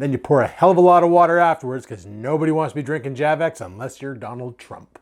Then you pour a hell of a lot of water afterwards because nobody wants to be drinking Javex unless you're Donald Trump.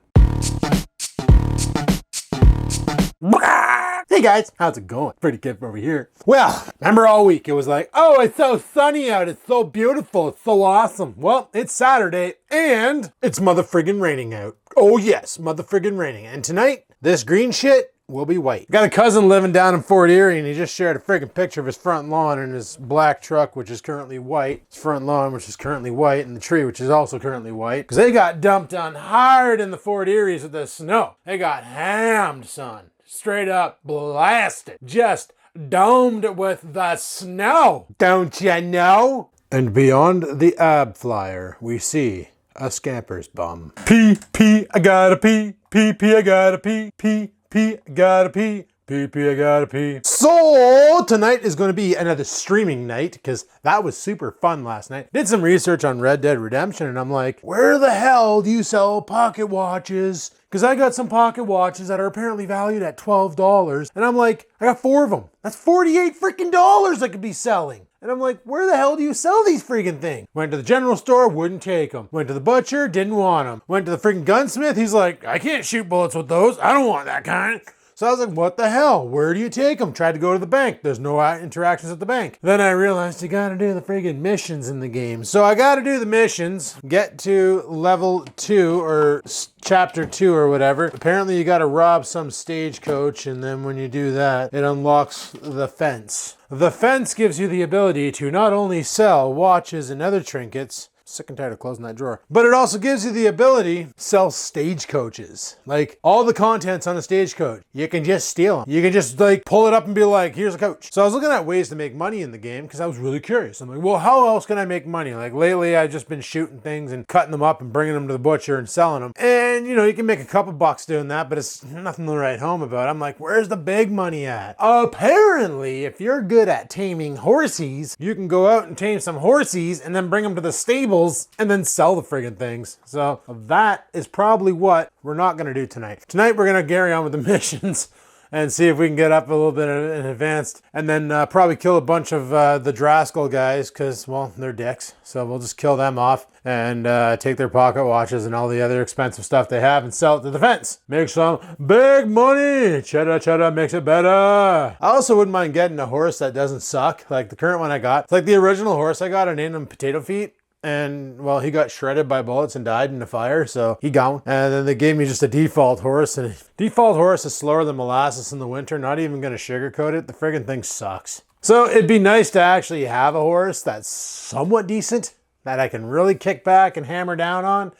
Hey guys, how's it going? Pretty good over here. Well, remember all week it was like, oh, it's so sunny out, it's so beautiful, it's so awesome. Well, it's Saturday and it's motherfriggin' raining out. Oh yes, motherfriggin' raining. And tonight, this green shit will be white. Got a cousin living down in Fort Erie and he just shared a friggin' picture of his front lawn and his black truck, which is currently white. His front lawn, which is currently white, and the tree, which is also currently white. Because they got dumped on hard in the Fort Eries with the snow. They got hammed, son. Straight up blasted. Just domed with the snow. Don't you know? And beyond the ab flyer, we see a scamper's bum. Pee, pee, I gotta pee. Pee, pee, I gotta pee. Pee, pee, I gotta pee. Pee, pee, I gotta pee. So tonight is going to be another streaming night because that was super fun last night. Did some research on Red Dead Redemption and I'm like, where the hell do you sell pocket watches? Because I got some pocket watches that are apparently valued at $12. And I'm like, I got 4 of them. That's 48 freaking dollars I could be selling. And I'm like, where the hell do you sell these freaking things? Went to the general store, wouldn't take them. Went to the butcher, didn't want them. Went to the freaking gunsmith, he's like, I can't shoot bullets with those. I don't want that kind. So I was like, what the hell? Where do you take them? Tried to go to the bank. There's no interactions at the bank. Then I realized you gotta do the friggin' missions in the game. So I gotta do the missions, get to level 2 or chapter 2 or whatever. Apparently you gotta rob some stagecoach and then when you do that, it unlocks the fence. The fence gives you the ability to not only sell watches and other trinkets, sick and tired of closing that drawer, but it also gives you the ability to sell stagecoaches. Like all the contents on a stagecoach, you can just steal them. You can just like pull it up and be like, here's a coach. So I was looking at ways to make money in the game because I was really curious. I'm like, well, how else can I make money? Like lately I've just been shooting things and cutting them up and bringing them to the butcher and selling them. And you know, you can make a couple bucks doing that, but it's nothing to write home about. I'm like, where's the big money at? Apparently, if you're good at taming horsies, you can go out and tame some horsies and then bring them to the stable and then sell the friggin' things. So that is probably what we're not gonna do tonight. Tonight we're gonna carry on with the missions and see if we can get up a little bit in advance and then probably kill a bunch of the Draskell guys because, well, they're dicks. So we'll just kill them off and take their pocket watches and all the other expensive stuff they have and sell it to the fence. Make some big money. Cheddar, cheddar makes it better. I also wouldn't mind getting a horse that doesn't suck. Like the current one I got. It's like the original horse I got. I named him Potato Feet. And well, he got shredded by bullets and died in the fire, so he gone. And then they gave me just a default horse, and default horse is slower than molasses in the winter. Not even gonna sugarcoat it. The friggin' thing sucks. So it'd be nice to actually have a horse that's somewhat decent, that I can really kick back and hammer down on.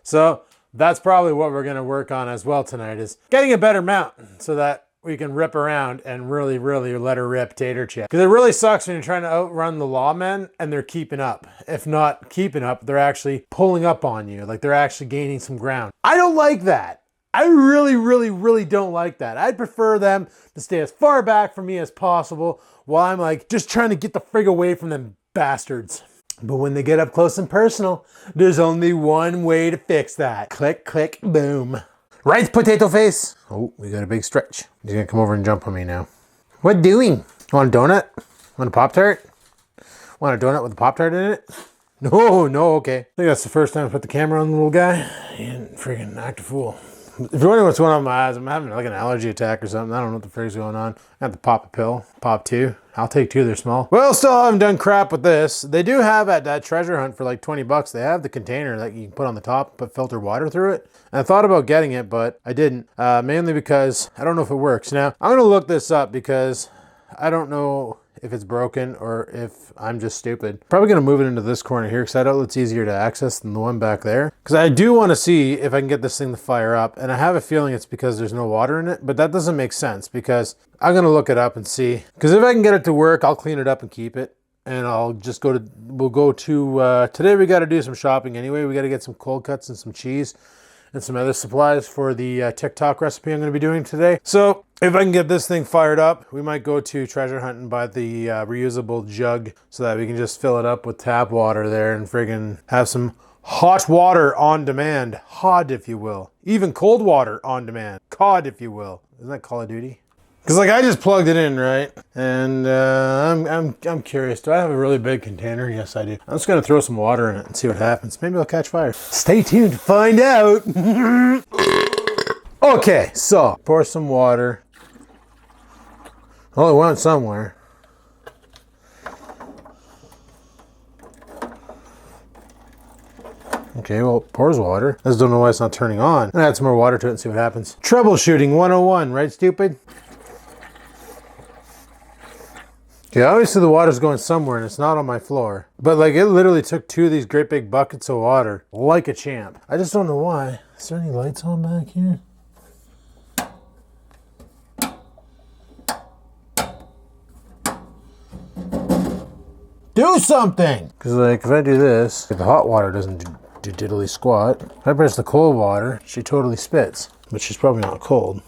So that's probably what we're gonna work on as well tonight, is getting a better mount so that we can rip around and really, really let her rip tater chip. Because it really sucks when you're trying to outrun the lawmen and they're keeping up. If not keeping up, they're actually pulling up on you. Like they're actually gaining some ground. I don't like that. I really, really, really don't like that. I'd prefer them to stay as far back from me as possible while I'm like just trying to get the frig away from them bastards. But when they get up close and personal, there's only one way to fix that. Click, click, boom. Right, potato face. Oh, we got a big stretch. He's gonna come over and jump on me now. What doing? Want a donut? Want a Pop-Tart? Want a donut with a Pop-Tart in it? No, okay. I think that's the first time I put the camera on the little guy. He didn't freaking act a fool. If you're wondering what's going on with my eyes, I'm having like an allergy attack or something. I don't know what the frick's going on. I have to pop a pill. Pop 2. I'll take 2, they're small. Well, still haven't done crap with this. They do have at that treasure hunt for like 20 bucks. They have the container that you can put on the top, put filtered water through it. And I thought about getting it, but I didn't. Mainly because I don't know if it works. Now, I'm gonna look this up because I don't know if it's broken or if I'm just stupid. Probably gonna move it into this corner here because that outlet's easier to access than the one back there. Because I do want to see if I can get this thing to fire up, and I have a feeling it's because there's no water in it, but that doesn't make sense because I'm gonna look it up and see. Because if I can get it to work, I'll clean it up and keep it. And I'll just we'll go to, today we got to do some shopping anyway. We got to get some cold cuts and some cheese and some other supplies for the TikTok recipe I'm going to be doing today. So if I can get this thing fired up, we might go to treasure hunt and buy the reusable jug so that we can just fill it up with tap water there and friggin' have some hot water on demand. Hot, if you will. Even cold water on demand. COD, if you will. Isn't that Call of Duty? Because like I just plugged it in, right? And I'm curious. Do I have a really big container? Yes, I do. I'm just gonna throw some water in it and see what happens. Maybe it'll catch fire. Stay tuned to find out. Okay, so pour some water. Oh, it went somewhere. Okay, well, it pours water. I just don't know why it's not turning on. I'm gonna add some more water to it and see what happens. Troubleshooting 101, right, stupid? Okay, obviously the water's going somewhere and it's not on my floor. But like, it literally took 2 of these great big buckets of water, like a champ. I just don't know why. Is there any lights on back here? Do something! Because like, if I do this, if the hot water doesn't do diddly squat. If I press the cold water, she totally spits. But she's probably not cold.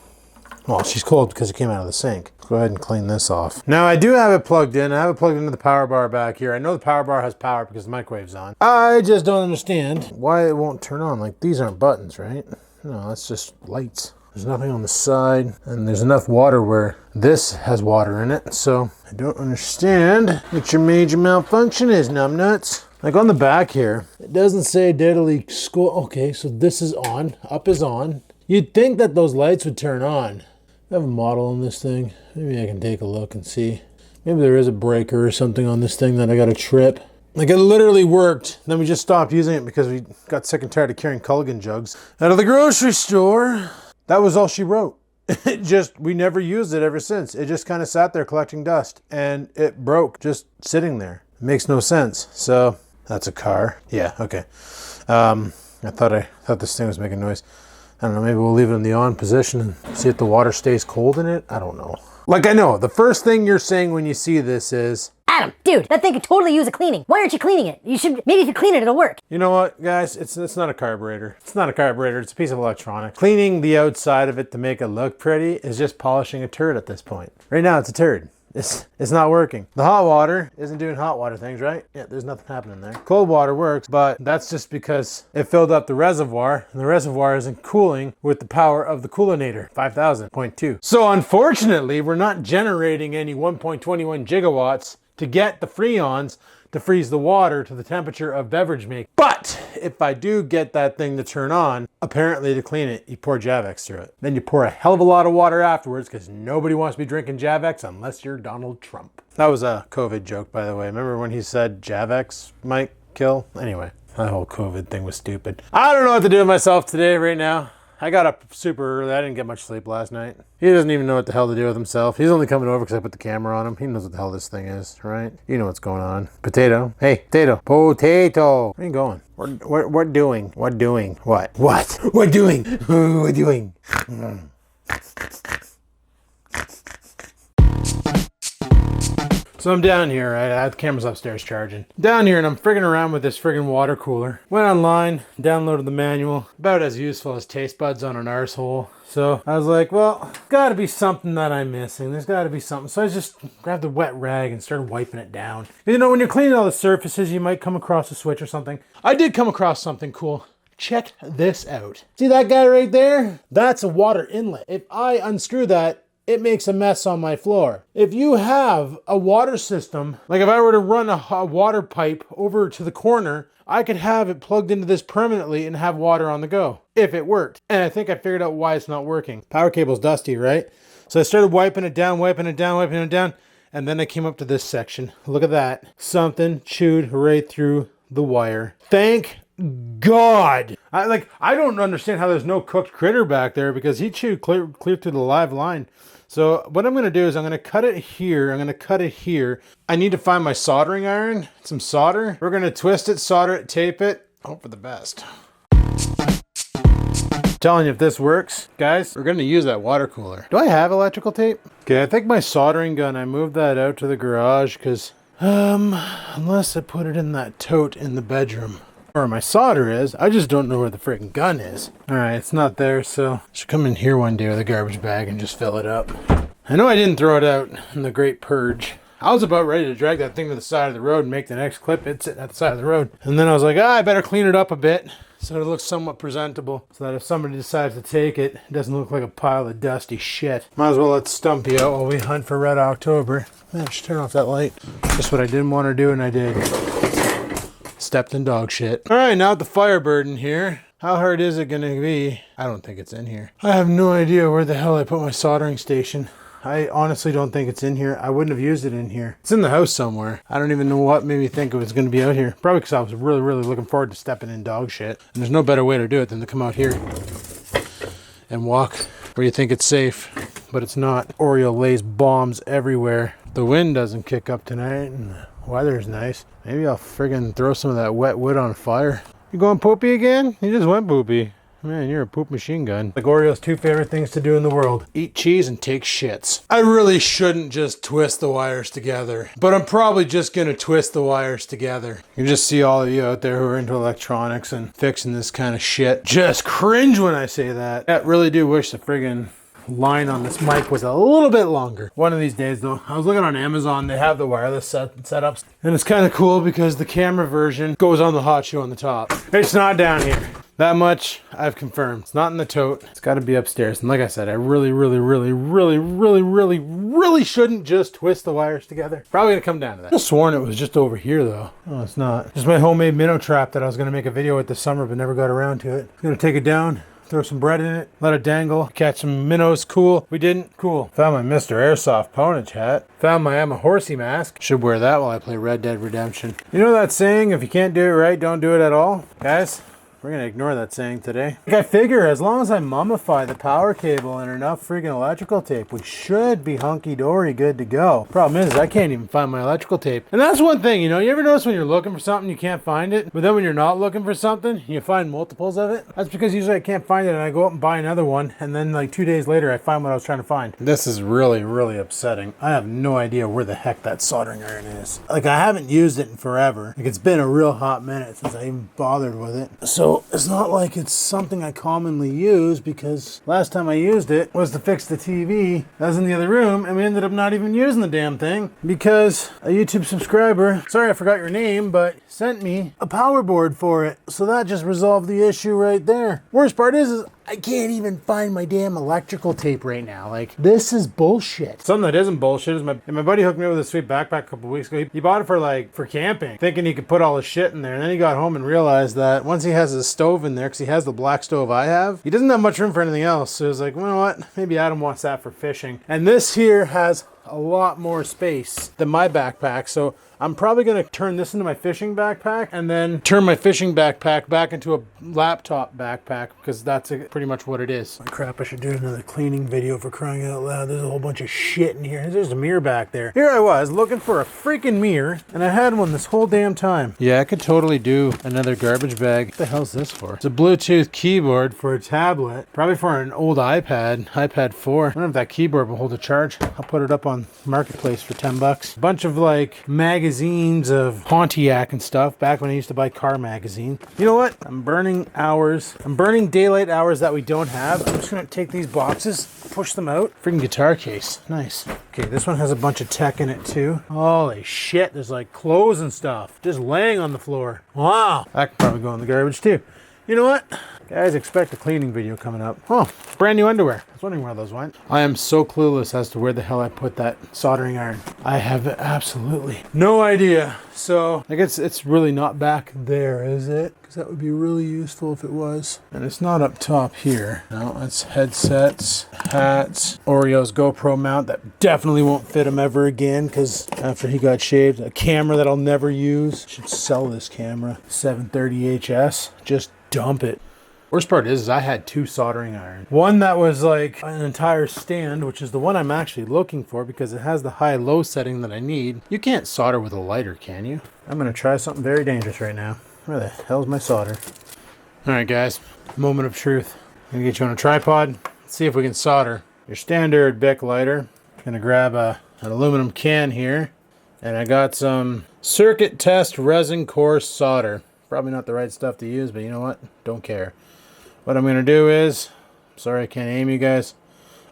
Well, she's cold because it came out of the sink. Go ahead and clean this off. Now I do have it plugged in. I have it plugged into the power bar back here. I know the power bar has power because the microwave's on. I just don't understand why it won't turn on. Like, these aren't buttons, right? No, that's just lights. There's nothing on the side, and there's enough water where this has water in it. So I don't understand what your major malfunction is, numbnuts. Like on the back here, it doesn't say diddly school. Okay, so this is on, up is on. You'd think that those lights would turn on. I have a model on this thing. Maybe I can take a look and see. Maybe there is a breaker or something on this thing that I got to trip. Like, it literally worked. Then we just stopped using it because we got sick and tired of carrying Culligan jugs out of the grocery store. That was all she wrote. It just, we never used it ever since. It just kind of sat there collecting dust and it broke just sitting there. It makes no sense. So that's a car. Yeah, okay. I thought this thing was making noise. I don't know, maybe we'll leave it in the on position and see if the water stays cold in it. I don't know. Like, I know, the first thing you're saying when you see this is, Adam, dude, that thing could totally use a cleaning. Why aren't you cleaning it? You should, maybe if you clean it, it'll work. You know what, guys? It's not a carburetor. It's not a carburetor, it's a piece of electronics. Cleaning the outside of it to make it look pretty is just polishing a turd at this point. Right now, it's a turd. It's not working. The hot water isn't doing hot water things, right? Yeah, there's nothing happening there. Cold water works, but that's just because it filled up the reservoir, and the reservoir isn't cooling with the power of the coolinator, 5,000.2. So unfortunately, we're not generating any 1.21 gigawatts to get the freons to freeze the water to the temperature of beverage making. But if I do get that thing to turn on, apparently to clean it, you pour Javex through it. Then you pour a hell of a lot of water afterwards because nobody wants to be drinking Javex unless you're Donald Trump. That was a COVID joke, by the way. Remember when he said Javex might kill? Anyway, that whole COVID thing was stupid. I don't know what to do with myself today right now. I got up super early. I didn't get much sleep last night. He doesn't even know what the hell to do with himself. He's only coming over because I put the camera on him. He knows what the hell this thing is, right? You know what's going on. Potato. Hey, potato. Potato. Where are you going? We're doing. What doing? What? What? We're doing. We're doing. So I'm down here, right? I have the cameras upstairs charging. Down here and I'm frigging around with this friggin' water cooler. Went online, downloaded the manual. About as useful as taste buds on an arsehole. So I was like, well, gotta be something that I'm missing. There's gotta be something. So I just grabbed a wet rag and started wiping it down. You know, when you're cleaning all the surfaces, you might come across a switch or something. I did come across something cool. Check this out. See that guy right there? That's a water inlet. If I unscrew that, it makes a mess on my floor. If you have a water system, like if I were to run a water pipe over to the corner, I could have it plugged into this permanently and have water on the go, if it worked. And I think I figured out why it's not working. Power cable's dusty, right? So I started wiping it down, and then I came up to this section. Look at that. Something chewed right through the wire. Thank God. I don't understand how there's no cooked critter back there because he chewed clear through the live line. So what I'm going to do is I'm going to cut it here. I'm going to cut it here. I need to find my soldering iron, some solder. We're going to twist it, solder it, tape it. Hope for the best. Telling you if this works, guys, we're going to use that water cooler. Do I have electrical tape? Okay, I think my soldering gun, I moved that out to the garage because, unless I put it in that tote in the bedroom. Where my solder is, I just don't know where the freaking gun is. All right, it's not there, so I should come in here one day with a garbage bag and just fill it up. I know I didn't throw it out in the Great Purge. I was about ready to drag that thing to the side of the road and make the next clip. It's sitting at the side of the road. And then I was like, I better clean it up a bit. so it looks somewhat presentable, so that if somebody decides to take it, it doesn't look like a pile of dusty shit. Might as well let Stumpy out while we hunt for Red October. Man, just turn off that light. Just what I didn't want to do, and I did. Stepped in dog shit. All right, now with the Firebird in here, how hard is it gonna be? I don't think it's in here. I have no idea where the hell I put my soldering station. I honestly don't think it's in here. I wouldn't have used it in here. It's in the house somewhere. I don't even know what made me think it was going to be out here. Probably because I was really, really looking forward to stepping in dog shit. And there's no better way to do it than to come out here and walk where you think it's safe, but it's not. Oreo lays bombs everywhere. The wind doesn't kick up tonight and the weather's nice. Maybe I'll friggin' throw some of that wet wood on fire. You going poopy again? You just went poopy. Man, you're a poop machine gun. Like Oreo's 2 favorite things to do in the world. Eat cheese and take shits. I really shouldn't just twist the wires together, but I'm probably just gonna twist the wires together. You just see all of you out there who are into electronics and fixing this kind of shit just cringe when I say that. I really do wish the friggin' line on this mic was a little bit longer. One of these days though, I was looking on Amazon, they have the wireless setups, and it's kind of cool because the camera version goes on the hot shoe on the top. It's not down here. That much I've confirmed. It's not in the tote. It's got to be upstairs. And like I said, I really shouldn't just twist the wires together. Probably gonna come down to that. I could have sworn it was just over here though. Oh, it's not. Just my homemade minnow trap that I was gonna make a video with this summer, but never got around to it. I'm gonna take it down, throw some bread in it, let it dangle, catch some minnows. Cool. We didn't. Cool. Found my Mr. Airsoft Ponage hat. Found my I'm a Horsey mask. Should wear that while I play Red Dead Redemption. You know that saying, if you can't do it right, don't do it at all? Guys, we're gonna ignore that saying today. I figure as long as I mummify the power cable and enough freaking electrical tape, we should be hunky-dory good to go. Problem is, I can't even find my electrical tape. And that's one thing, you know, you ever notice when you're looking for something, you can't find it? But then when you're not looking for something, you find multiples of it? That's because usually I can't find it and I go out and buy another one, and then like 2 days later, I find what I was trying to find. This is really, really upsetting. I have no idea where the heck that soldering iron is. Like, I haven't used it in forever. Like, it's been a real hot minute since I even bothered with it. So it's not like it's something I commonly use, because last time I used it was to fix the TV that was in the other room, and we ended up not even using the damn thing because a YouTube subscriber, sorry I forgot your name, but sent me a power board for it. So that just resolved the issue right there. Worst part is I can't even find my damn electrical tape right now. Like, this is bullshit. Something that isn't bullshit is my buddy hooked me up with a sweet backpack a couple weeks ago. He bought it for camping, thinking he could put all his shit in there. And then he got home and realized that once he has his stove in there, because he has the black stove I have, he doesn't have much room for anything else. So he was like, well, you know what? Maybe Adam wants that for fishing. And this here has a lot more space than my backpack. So I'm probably going to turn this into my fishing backpack and then turn my fishing backpack back into a laptop backpack, because that's pretty much what it is. Crap, I should do another cleaning video, for crying out loud. There's a whole bunch of shit in here. There's a mirror back there. Here I was looking for a freaking mirror, and I had one this whole damn time. Yeah, I could totally do another garbage bag. What the hell's this for? It's a Bluetooth keyboard for a tablet, probably for an old iPad 4. I don't know if that keyboard will hold a charge. I'll put it up on Marketplace for 10 bucks. A bunch of like magazines of Pontiac and stuff, back when I used to buy car magazine. You know what? I'm burning hours. I'm burning daylight hours that we don't have. I'm just gonna take these boxes, push them out. Freaking guitar case. Nice. Okay, this one has a bunch of tech in it too. Holy shit, there's like clothes and stuff just laying on the floor. Wow. That could probably go in the garbage too. You know what? Guys, expect a cleaning video coming up. Oh, brand new underwear. I was wondering where those went. I am so clueless as to where the hell I put that soldering iron. I have absolutely no idea. So I guess it's really not back there, is it? Because that would be really useful if it was. And it's not up top here. No, it's headsets, hats, Oreo's GoPro mount that definitely won't fit him ever again, because after he got shaved, a camera that I'll never use. Should sell this camera. 730 HS. Just dump it. Worst part is I had 2 soldering irons. One that was like an entire stand, which is the one I'm actually looking for because it has the high-low setting that I need. You can't solder with a lighter, can you? I'm going to try something very dangerous right now. Where the hell's my solder? All right, guys. Moment of truth. I'm going to get you on a tripod. Let's see if we can solder. Your standard Bic lighter. I'm going to grab an aluminum can here. And I got some circuit test resin core solder. Probably not the right stuff to use, but you know what? Don't care. What I'm going to do is, sorry I can't aim you guys.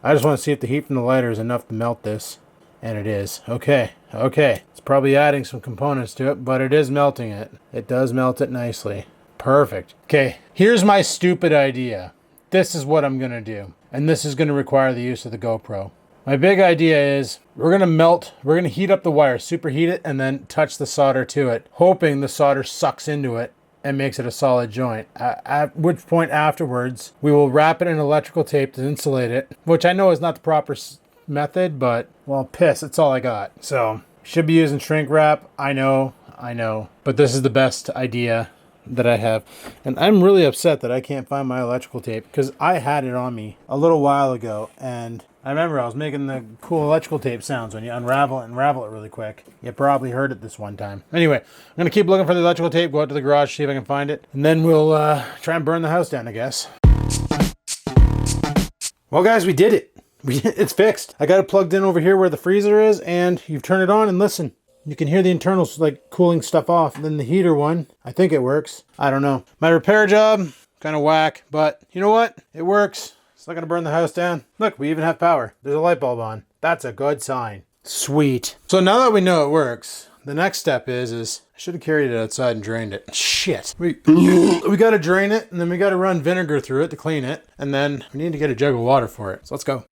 I just want to see if the heat from the lighter is enough to melt this. And it is. Okay. It's probably adding some components to it, but it is melting it. It does melt it nicely. Perfect. Okay, here's my stupid idea. This is what I'm gonna do. And this is gonna require the use of the GoPro. My big idea is we're gonna heat up the wire, superheat it, and then touch the solder to it, hoping the solder sucks into it and makes it a solid joint. At which point afterwards, we will wrap it in electrical tape to insulate it, which I know is not the proper method, but well, piss, it's all I got. So, should be using shrink wrap. I know, but this is the best idea that I have. And I'm really upset that I can't find my electrical tape because I had it on me a little while ago, and I remember I was making the cool electrical tape sounds when you unravel it really quick. You probably heard it this one time. Anyway, I'm gonna keep looking for the electrical tape, go out to the garage, see if I can find it, and then we'll try and burn the house down, I guess. Well guys, we did it. It's fixed. I got it plugged in over here where the freezer is, and you turn it on and listen. You can hear the internals like cooling stuff off. And then the heater one, I think it works. I don't know. My repair job, kind of whack, but you know what? It works. It's not gonna burn the house down. Look, we even have power. There's a light bulb on. That's a good sign. Sweet. So now that we know it works, the next step is I should have carried it outside and drained it. Shit. We gotta drain it, and then we gotta run vinegar through it to clean it, and then we need to get a jug of water for it. So let's go.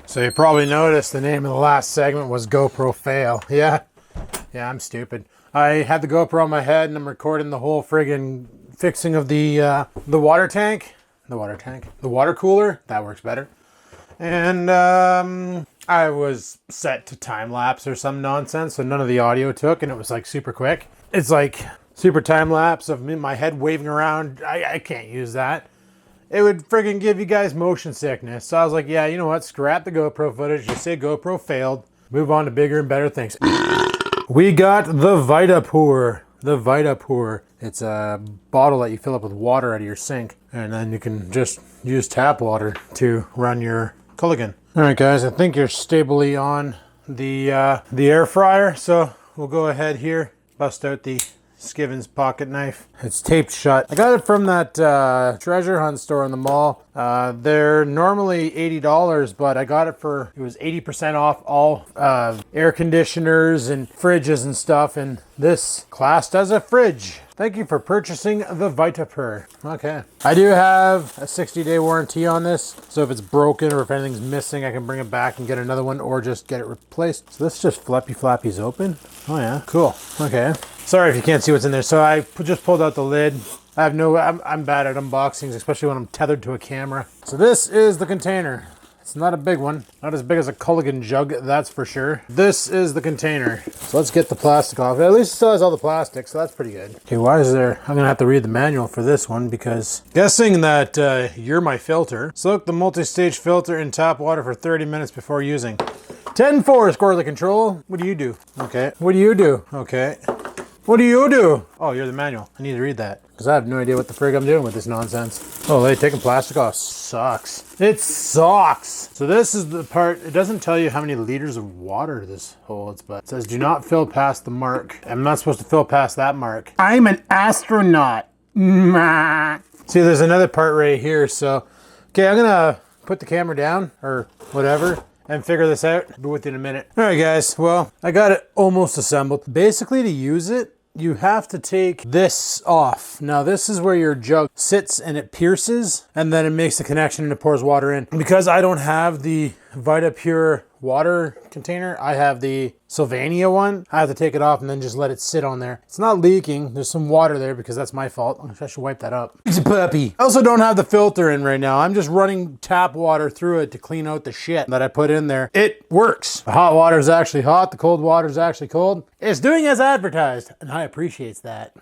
So you probably noticed the name of the last segment was GoPro Fail. Yeah, I'm stupid. I had the GoPro on my head and I'm recording the whole friggin' fixing of the water tank. The water cooler. That works better. And I was set to time lapse or some nonsense, so none of the audio took, and it was like super quick. It's like super time lapse of my head waving around. I can't use that. It would friggin' give you guys motion sickness. So I was like, yeah, you know what? Scrap the GoPro footage. Just say GoPro failed. Move on to bigger and better things. We got the Vitapore. The Vitapore. It's a bottle that you fill up with water out of your sink. And then you can just use tap water to run your Culligan. All right, guys. I think you're stably on the air fryer. So we'll go ahead here. Bust out the Skivinz pocket knife. It's taped shut. I got it from that treasure hunt store in the mall. They're normally $80, but I got it was 80% off all air conditioners and fridges and stuff, and this classed as a fridge. Thank you for purchasing the Vitapore. Okay. I do have a 60-day warranty on this, so if it's broken or if anything's missing, I can bring it back and get another one or just get it replaced. So this just flappy flappies open. Oh yeah, cool. Okay. Sorry if you can't see what's in there. So I just pulled out the lid. I'm bad at unboxings, especially when I'm tethered to a camera. So this is the container. It's not a big one. Not as big as a Culligan jug, that's for sure. This is the container. So let's get the plastic off. At least it still has all the plastic, so that's pretty good. Okay, why is there... I'm gonna have to read the manual for this one because... Guessing that you're my filter. Soak the multi-stage filter in tap water for 30 minutes before using. 10-4, score the control. What do you do? Okay. What do you do? Okay. What do you do? Oh, you're the manual. I need to read that because I have no idea what the frig I'm doing with this nonsense. Oh, they taking plastic off sucks. It sucks. So this is the part, it doesn't tell you how many liters of water this holds, but it says do not fill past the mark. I'm not supposed to fill past that mark. I'm an astronaut. See, there's another part right here. So, okay, I'm gonna put the camera down or whatever and figure this out. I'll be with you in a minute. All right, guys. Well, I got it almost assembled. Basically, to use it, you have to take this off. Now, this is where your jug sits and it pierces, and then it makes the connection and it pours water in. Because I don't have the Vitapure water container, I have the Sylvania one. I have to take it off and then just let it sit on there. It's not leaking. There's some water there because that's my fault. I should wipe that up. It's a puppy. I also don't have the filter in right now. I'm just running tap water through it to clean out the shit that I put in there. It works. The hot water is actually hot. The cold water is actually cold. It's doing as advertised, and I appreciate that.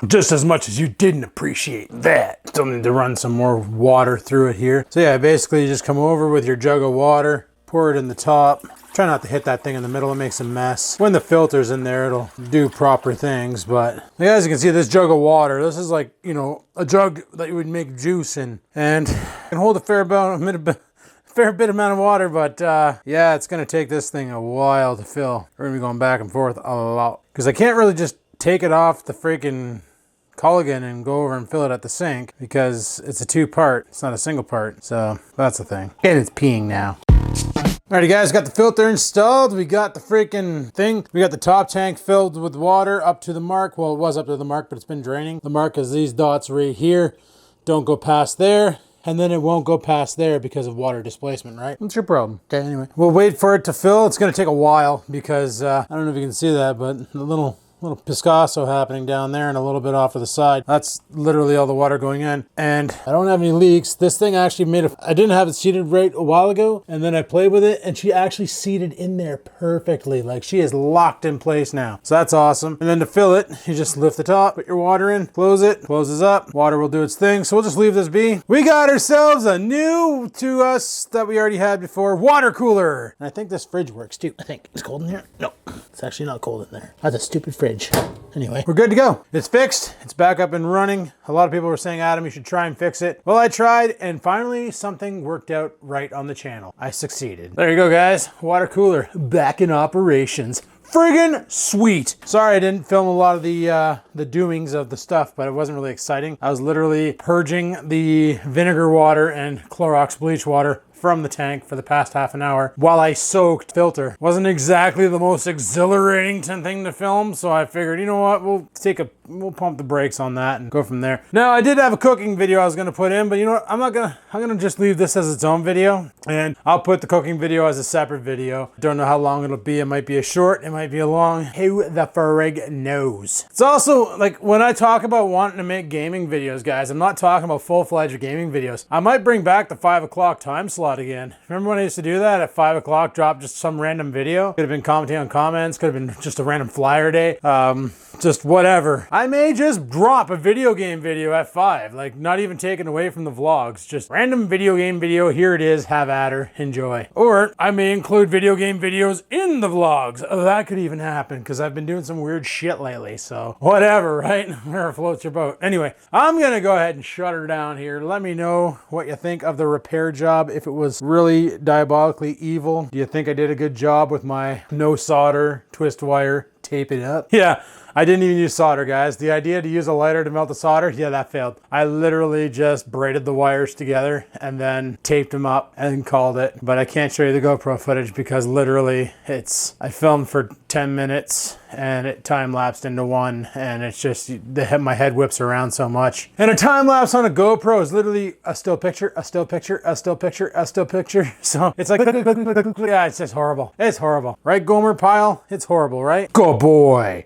Just as much as you didn't appreciate that. Still need to run some more water through it here. So yeah, basically you just come over with your jug of water, pour it in the top. Try not to hit that thing in the middle, it makes a mess. When the filter's in there, it'll do proper things, but as you can see, this jug of water, this is like, you know, a jug that you would make juice in. And it can hold a fair bit amount of water, but yeah, it's gonna take this thing a while to fill. We're gonna be going back and forth a lot. Because I can't really just take it off the freaking Culligan and go over and fill it at the sink because it's a two-part, it's not a single part, so that's the thing. And it's peeing now. Alrighty guys, got the filter installed. We got the freaking thing. We got the top tank filled with water up to the mark. Well, it was up to the mark, but it's been draining. The mark is these dots right here. Don't go past there. And then it won't go past there because of water displacement, right? What's your problem? Okay, anyway. We'll wait for it to fill. It's gonna take a while because, I don't know if you can see that, but the little Piscasso happening down there and a little bit off to the side. That's literally all the water going in. And I don't have any leaks. This thing actually made I didn't have it seated right a while ago, and then I played with it and she actually seated in there perfectly. Like she is locked in place now. So that's awesome. And then to fill it, you just lift the top, put your water in, close it, closes up. Water will do its thing. So we'll just leave this be. We got ourselves a new to us that we already had before, water cooler. And I think this fridge works too. I think it's cold in here. No, it's actually not cold in there. That's a stupid fridge. Anyway, we're good to go. It's fixed. It's back up and running. A lot of people were saying, Adam, you should try and fix it. Well, I tried, and finally something worked out right on the channel. I succeeded. There you go, guys. Water cooler back in operations. Friggin' sweet. Sorry I didn't film a lot of the doings of the stuff, but it wasn't really exciting. I was literally purging the vinegar water and Clorox bleach water from the tank for the past half an hour while I soaked filter. Wasn't exactly the most exhilarating thing to film, so I figured, you know what, we'll pump the brakes on that and go from there. Now, I did have a cooking video I was gonna put in, but you know what, I'm gonna just leave this as its own video, and I'll put the cooking video as a separate video. Don't know how long it'll be. It might be a short, it might be a long. Who the frig knows? It's also, like, when I talk about wanting to make gaming videos, guys, I'm not talking about full-fledged gaming videos. I might bring back the 5 o'clock time slot again. Remember when I used to do that at 5 o'clock, drop just some random video? Could have been commenting on comments, could have been just a random flyer day, just whatever. I may just drop a video game video at 5, like not even taken away from the vlogs, just random video game video, here it is, have at her, enjoy. Or I may include video game videos in the vlogs. That could even happen because I've been doing some weird shit lately, so whatever, right? Whatever floats your boat. Anyway, I'm gonna go ahead and shut her down here. Let me know what you think of the repair job, if it was really diabolically evil. Do you think I did a good job with my no solder, twist wire, tape it up? Yeah, I didn't even use solder, guys. The idea to use a lighter to melt the solder, yeah, that failed. I literally just braided the wires together and then taped them up and called it. But I can't show you the GoPro footage because literally I filmed for 10 minutes and it time-lapsed into one, and it's just, my head whips around so much. And a time-lapse on a GoPro is literally a still picture, a still picture, a still picture, a still picture. So it's like, yeah, it's just horrible. It's horrible. Right, Gomer Pyle? It's horrible, right? Good boy.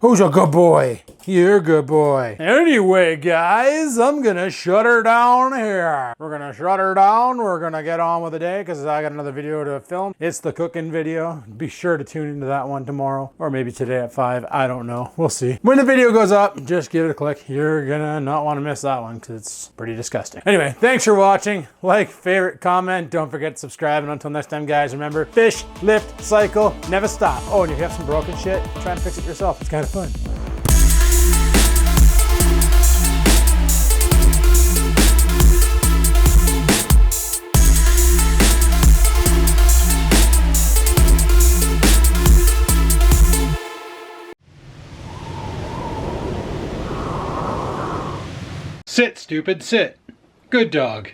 Who's a good boy? You're a good boy. Anyway, guys, I'm gonna shut her down here. We're gonna shut her down. We're gonna get on with the day because I got another video to film. It's the cooking video. Be sure to tune into that one tomorrow or maybe today at 5. I don't know. We'll see. When the video goes up, just give it a click. You're gonna not want to miss that one because it's pretty disgusting. Anyway, thanks for watching. Like, favorite, comment. Don't forget to subscribe. And until next time, guys, remember, fish, lift, cycle, never stop. Oh, and if you have some broken shit, try and fix it yourself. It's kind of fun. Sit, stupid, sit. Good dog.